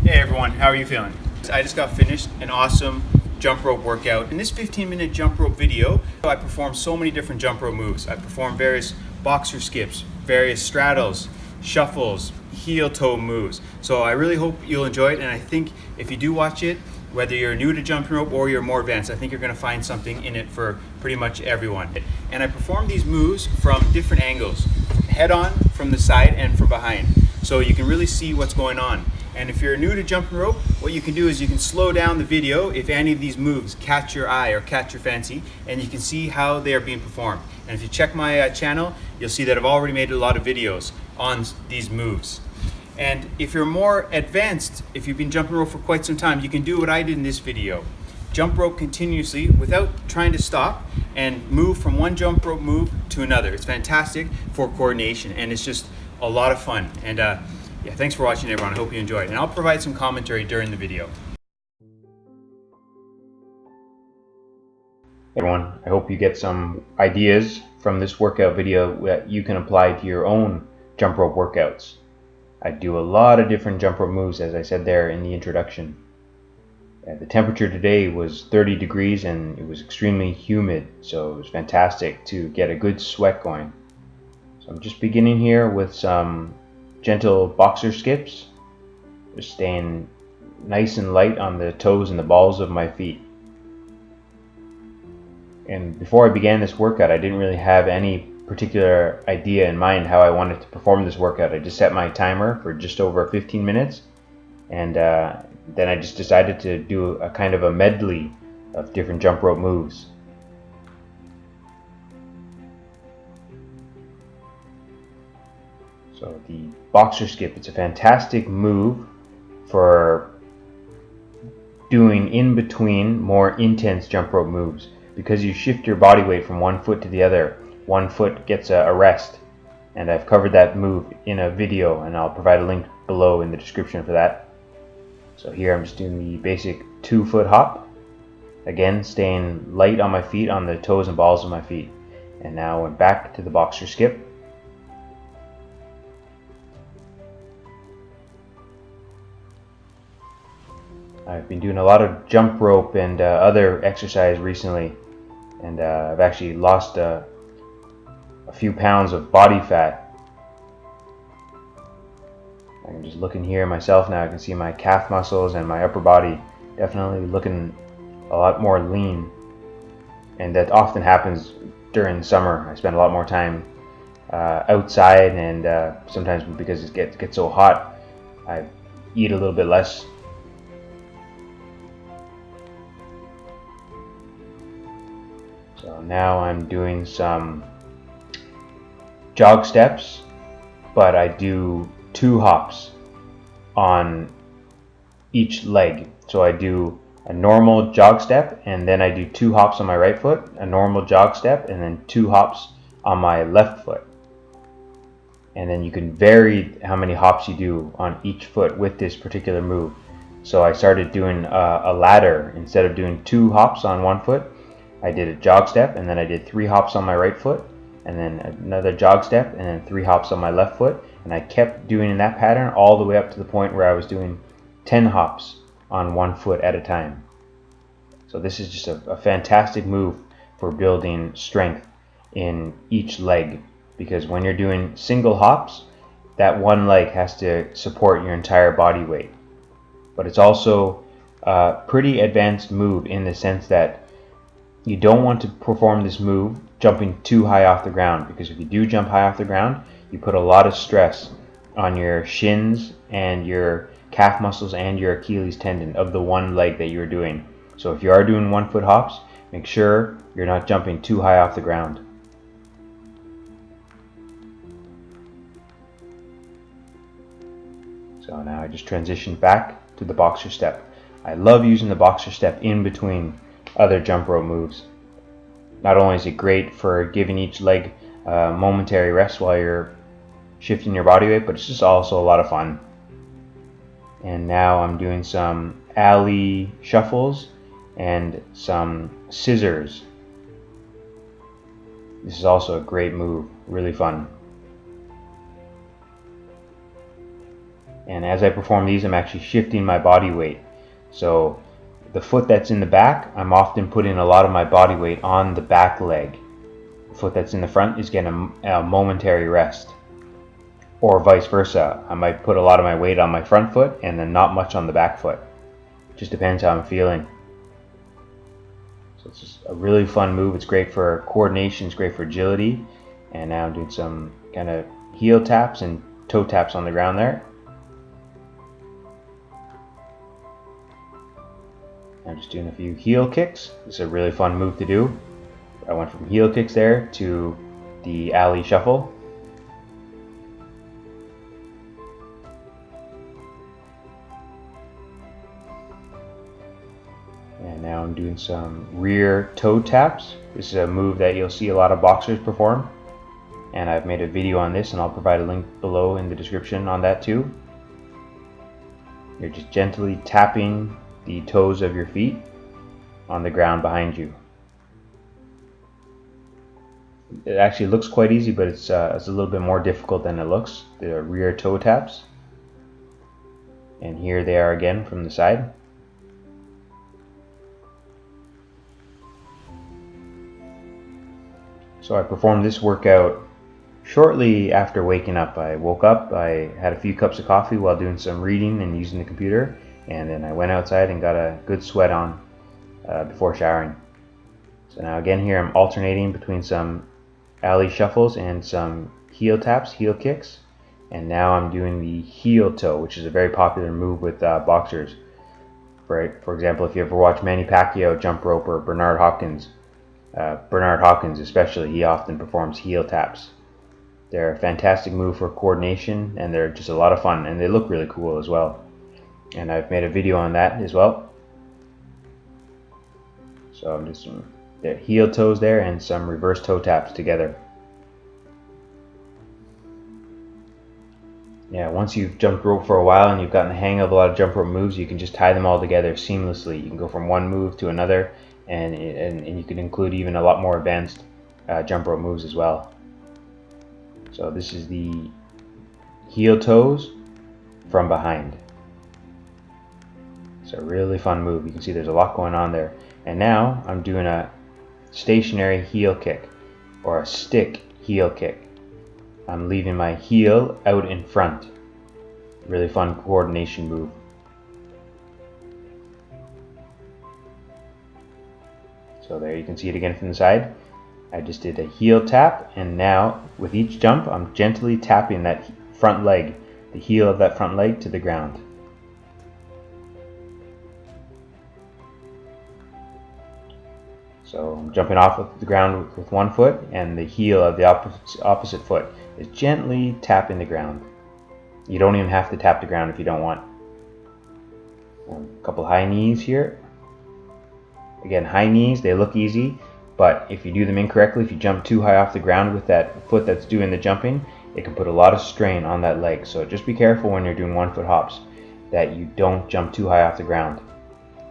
Hey everyone, how are you feeling? I just got finished an awesome jump rope workout. In this 15-minute jump rope video, I performed so many different jump rope moves. I performed various boxer skips, various straddles, shuffles, heel toe moves. So I really hope you'll enjoy it, and I think if you do watch it, whether you're new to jumping rope or you're more advanced, I think you're going to find something in it for pretty much everyone. And I perform these moves from different angles, head on, from the side, and from behind. So you can really see what's going on. And if you're new to jumping rope, what you can do is you can slow down the video if any of these moves catch your eye or catch your fancy, and you can see how they are being performed. And if you check my channel, you'll see that I've already made a lot of videos on these moves. And if you're more advanced, if you've been jumping rope for quite some time, you can do what I did in this video. Jump rope continuously without trying to stop and move from one jump rope move to another. It's fantastic for coordination, and it's just a lot of fun. And yeah, thanks for watching everyone. I hope you enjoyed. And I'll provide some commentary during the video. Hey everyone, I hope you get some ideas from this workout video that you can apply to your own jump rope workouts. I do a lot of different jump rope moves, as I said there in the introduction. The temperature today was 30 degrees and it was extremely humid, so it was fantastic to get a good sweat going. So I'm just beginning here with some gentle boxer skips, just staying nice and light on the toes and the balls of my feet. And before I began this workout, I didn't really have any particular idea in mind how I wanted to perform this workout. I just set my timer for just over 15 minutes, and then I just decided to do a kind of a medley of different jump rope moves. So the boxer skip, it's a fantastic move for doing in between more intense jump rope moves, because you shift your body weight from one foot to the other. One foot gets a rest, and I've covered that move in a video, and I'll provide a link below in the description for that. So here I'm just doing the basic 2-foot hop, again staying light on my feet, on the toes and balls of my feet. And now we're back to the boxer skip. I've been doing a lot of jump rope and other exercise recently, and I've actually lost a few pounds of body fat. I'm just looking here myself now. I can see my calf muscles and my upper body definitely looking a lot more lean, and that often happens during summer. I spend a lot more time outside, and sometimes because it gets so hot, I eat a little bit less. So now I'm doing some jog steps, but I do 2 hops on each leg. So I do a normal jog step, and then I do 2 hops on my right foot, a normal jog step, and then 2 hops on my left foot. And then you can vary how many hops you do on each foot with this particular move. So I started doing a ladder. Instead of doing 2 hops on one foot, I did a jog step, and then I did 3 hops on my right foot, and then another jog step, and then 3 hops on my left foot. And I kept doing that pattern all the way up to the point where I was doing 10 hops on one foot at a time. So this is just a fantastic move for building strength in each leg, because when you're doing single hops, that one leg has to support your entire body weight. But it's also a pretty advanced move in the sense that you don't want to perform this move jumping too high off the ground, because if you do jump high off the ground, you put a lot of stress on your shins and your calf muscles and your Achilles tendon of the one leg that you're doing. So if you are doing 1-foot hops, make sure you're not jumping too high off the ground. So now I just transitioned back to the boxer step. I love using the boxer step in between other jump rope moves. Not only is it great for giving each leg a momentary rest while you're shifting your body weight, but it's just also a lot of fun. And now I'm doing some alley shuffles and some scissors. This is also a great move, really fun. And as I perform these, I'm actually shifting my body weight. So the foot that's in the back, I'm often putting a lot of my body weight on the back leg. The foot that's in the front is getting a momentary rest. Or vice versa. I might put a lot of my weight on my front foot and then not much on the back foot. Just depends how I'm feeling. So it's just a really fun move. It's great for coordination, it's great for agility. And now I'm doing some kind of heel taps and toe taps on the ground there. I'm just doing a few heel kicks. This is a really fun move to do. I went from heel kicks there to the alley shuffle. And now I'm doing some rear toe taps. This is a move that you'll see a lot of boxers perform. And I've made a video on this, and I'll provide a link below in the description on that too. You're just gently tapping the toes of your feet on the ground behind you. It actually looks quite easy, but it's a little bit more difficult than it looks. The rear toe taps. And here they are again from the side. So I performed this workout shortly after waking up. I woke up, I had a few cups of coffee while doing some reading and using the computer, and then I went outside and got a good sweat on before showering. So now again here I'm alternating between some alley shuffles and some heel taps, heel kicks, and now I'm doing the heel toe, which is a very popular move with boxers. For example, if you ever watch Manny Pacquiao jump rope or Bernard Hopkins especially, he often performs heel taps. They're a fantastic move for coordination, and they're just a lot of fun, and they look really cool as well. And I've made a video on that as well. So I'm just doing the heel toes there and some reverse toe taps together. Yeah, once you've jumped rope for a while and you've gotten the hang of a lot of jump rope moves, you can just tie them all together seamlessly. You can go from one move to another, and you can include even a lot more advanced jump rope moves as well. So this is the heel toes from behind. It's a really fun move. You can see there's a lot going on there. And now I'm doing a stationary heel kick, or a stick heel kick. I'm leaving my heel out in front. Really fun coordination move. So there you can see it again from the side. I just did a heel tap, and now with each jump I'm gently tapping that front leg, the heel of that front leg, to the ground. So I'm jumping off of the ground with one foot, and the heel of the opposite foot is gently tapping the ground. You don't even have to tap the ground if you don't want. A couple high knees here. Again, high knees, they look easy, but if you do them incorrectly, if you jump too high off the ground with that foot that's doing the jumping, it can put a lot of strain on that leg. So just be careful when you're doing 1 foot hops that you don't jump too high off the ground.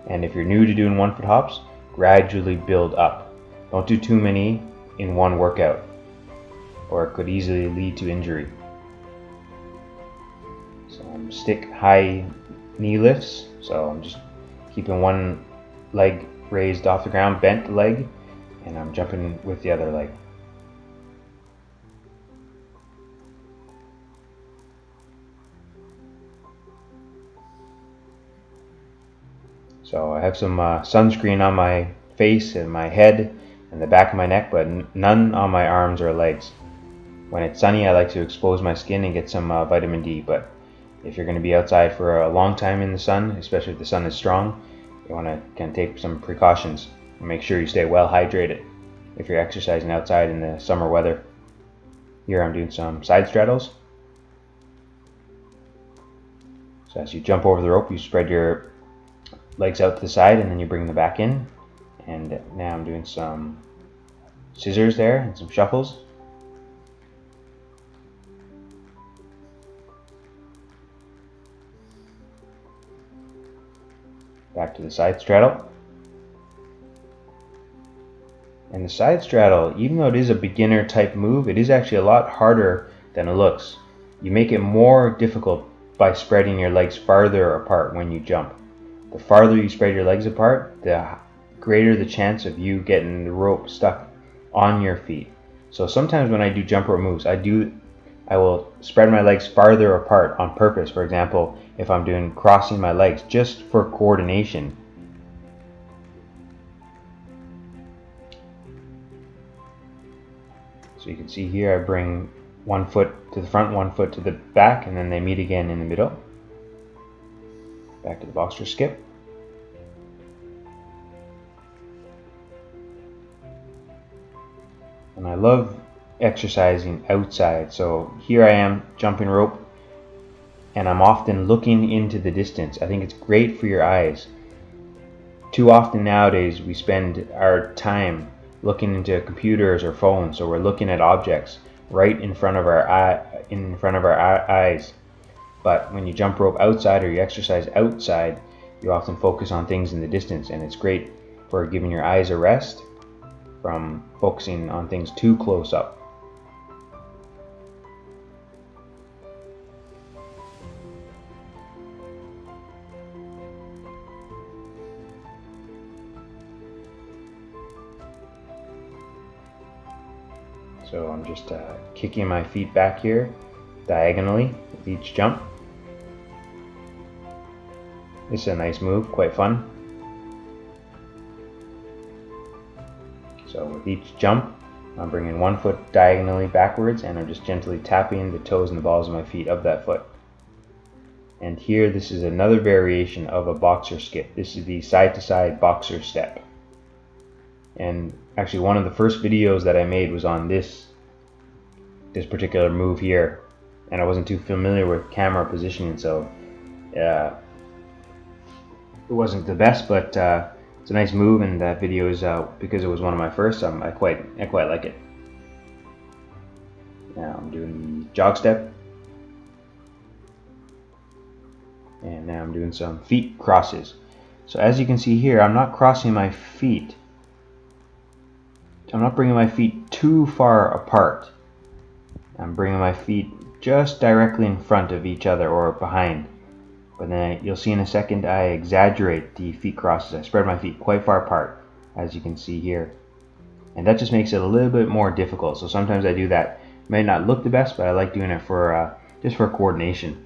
And if you're new to doing 1 foot hops, gradually build up. Don't do too many in one workout, or it could easily lead to injury. So I'm stick high knee lifts. So I'm just keeping one leg raised off the ground, bent leg, and I'm jumping with the other leg. So I have some sunscreen on my face and my head and the back of my neck, but none on my arms or legs. When it's sunny, I like to expose my skin and get some vitamin D, but if you're going to be outside for a long time in the sun, especially if the sun is strong, you want to kind of take some precautions and make sure you stay well hydrated if you're exercising outside in the summer weather. Here I'm doing some side straddles. So as you jump over the rope, you spread your legs out to the side and then you bring them back in. And now I'm doing some scissors there and some shuffles. Back to the side straddle. And the side straddle, even though it is a beginner type move, it is actually a lot harder than it looks. You make it more difficult by spreading your legs farther apart when you jump. The farther you spread your legs apart, the greater the chance of you getting the rope stuck on your feet. So sometimes when I do jump rope moves, I will spread my legs farther apart on purpose. For example, if I'm doing crossing my legs just for coordination. So you can see here I bring one foot to the front, one foot to the back, and then they meet again in the middle. Back to the boxer skip. And I love exercising outside. So here I am jumping rope, and I'm often looking into the distance. I think it's great for your eyes. Too often nowadays we spend our time looking into computers or phones, so we're looking at objects right in front of our eyes. But when you jump rope outside or you exercise outside, you often focus on things in the distance, and it's great for giving your eyes a rest from focusing on things too close up. So I'm just kicking my feet back here diagonally with each jump. This is a nice move, quite fun. So with each jump, I'm bringing one foot diagonally backwards, and I'm just gently tapping the toes and the balls of my feet of that foot. And here, this is another variation of a boxer skip. This is the side-to-side boxer step. And actually one of the first videos that I made was on this particular move here, and I wasn't too familiar with camera positioning, so it wasn't the best, but it's a nice move, and that video is because it was one of my first. I quite like it. Now I'm doing the jog step, and now I'm doing some feet crosses. So as you can see here, I'm not crossing my feet. I'm not bringing my feet too far apart. I'm bringing my feet just directly in front of each other or behind. But then you'll see in a second I exaggerate the feet crosses. I spread my feet quite far apart, as you can see here. And that just makes it a little bit more difficult. So sometimes I do that. It may not look the best, but I like doing it for just for coordination.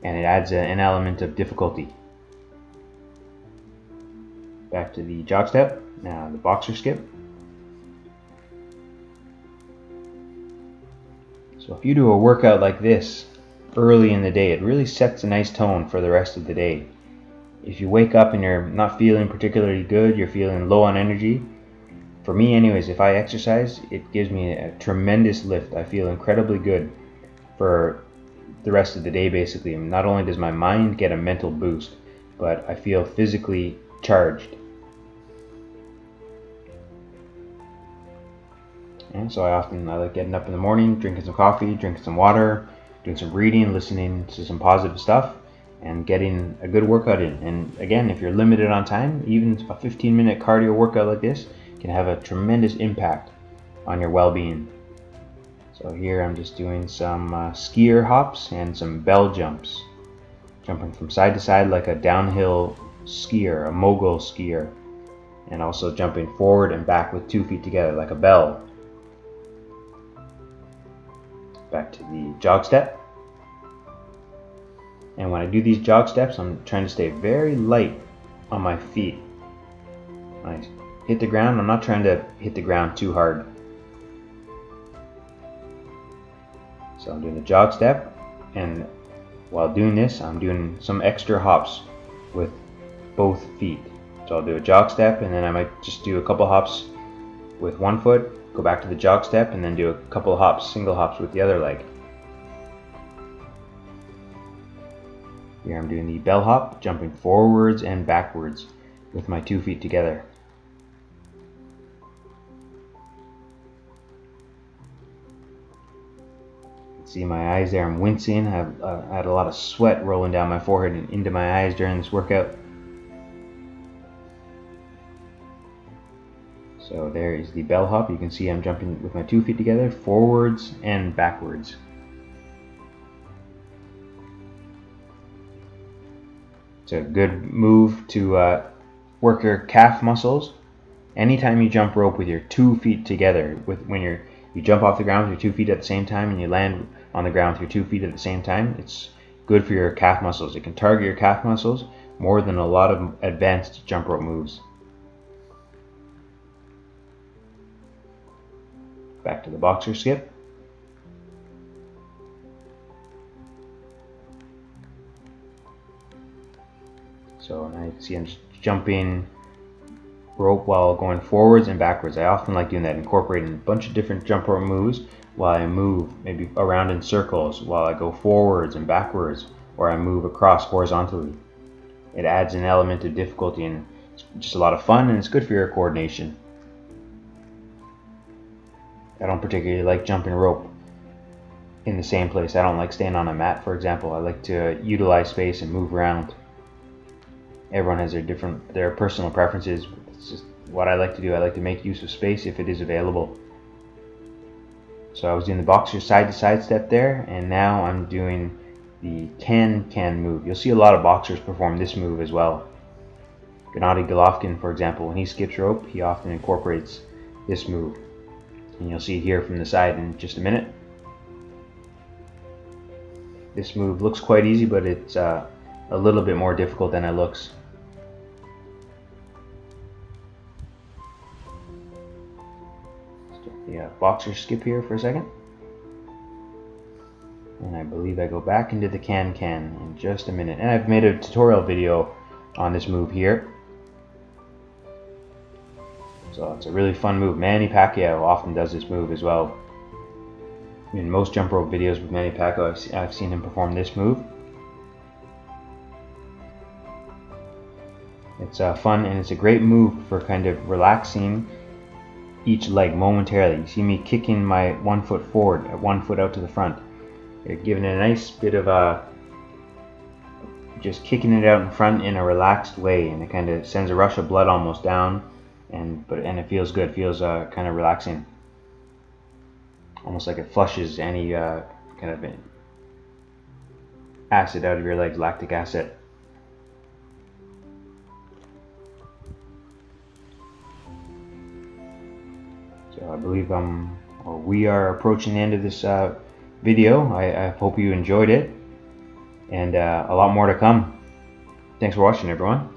And it adds an element of difficulty. Back to the jog step, now the boxer skip. So if you do a workout like this early in the day, it really sets a nice tone for the rest of the day. If you wake up and you're not feeling particularly good, you're feeling low on energy, for me anyways, if I exercise, it gives me a tremendous lift. I feel incredibly good for the rest of the day basically. And not only does my mind get a mental boost, but I feel physically charged. And so I like getting up in the morning, drinking some coffee, drinking some water, doing some reading, listening to some positive stuff, and getting a good workout in. And again, if you're limited on time, even a 15-minute cardio workout like this can have a tremendous impact on your well-being. So here I'm just doing some skier hops and some bell jumps, jumping from side to side like a downhill skier, a mogul skier, and also jumping forward and back with 2 feet together like a bell. Back to the jog step. And when I do these jog steps, I'm trying to stay very light on my feet. When I hit the ground, I'm not trying to hit the ground too hard. So I'm doing the jog step, and while doing this, I'm doing some extra hops with both feet. So I'll do a jog step, and then I might just do a couple hops with one foot, go back to the jog step, and then do a couple of hops, single hops with the other leg. Here I'm doing the bell hop, jumping forwards and backwards with my 2 feet together. See my eyes there, I'm wincing. I had a lot of sweat rolling down my forehead and into my eyes during this workout. So there is the bell hop. You can see I'm jumping with my 2 feet together, forwards and backwards. It's a good move to work your calf muscles. Anytime you jump rope with your 2 feet together, when you jump off the ground with your 2 feet at the same time and you land on the ground with your 2 feet at the same time, it's good for your calf muscles. It can target your calf muscles more than a lot of advanced jump rope moves. Back to the boxer skip. So now you can see I'm just jumping rope while going forwards and backwards. I often like doing that, incorporating a bunch of different jump rope moves while I move, maybe around in circles, while I go forwards and backwards, or I move across horizontally. It adds an element of difficulty, and it's just a lot of fun, and it's good for your coordination. I don't particularly like jumping rope in the same place. I don't like staying on a mat, for example. I like to utilize space and move around. Everyone has their personal preferences. It's just what I like to do. I like to make use of space if it is available. So I was doing the boxer side to side step there, and now I'm doing the can move. You'll see a lot of boxers perform this move as well. Gennady Golovkin, for example, when he skips rope, he often incorporates this move. And you'll see it here from the side in just a minute. This move looks quite easy, but it's a little bit more difficult than it looks. Yeah, boxer skip here for a second. And I believe I go back into the can in just a minute. And I've made a tutorial video on this move here. So it's a really fun move. Manny Pacquiao often does this move as well. In most jump rope videos with Manny Pacquiao, I've seen him perform this move. It's fun, and it's a great move for kind of relaxing each leg momentarily. You see me kicking my 1 foot forward, 1 foot out to the front. You're giving it a nice bit of just kicking it out in front in a relaxed way, and it kind of sends a rush of blood almost down, and it feels good. It feels kind of relaxing, almost like it flushes any kind of acid out of your legs, lactic acid. So I believe we are approaching the end of this video. I hope you enjoyed it, and a lot more to come. Thanks for watching, everyone.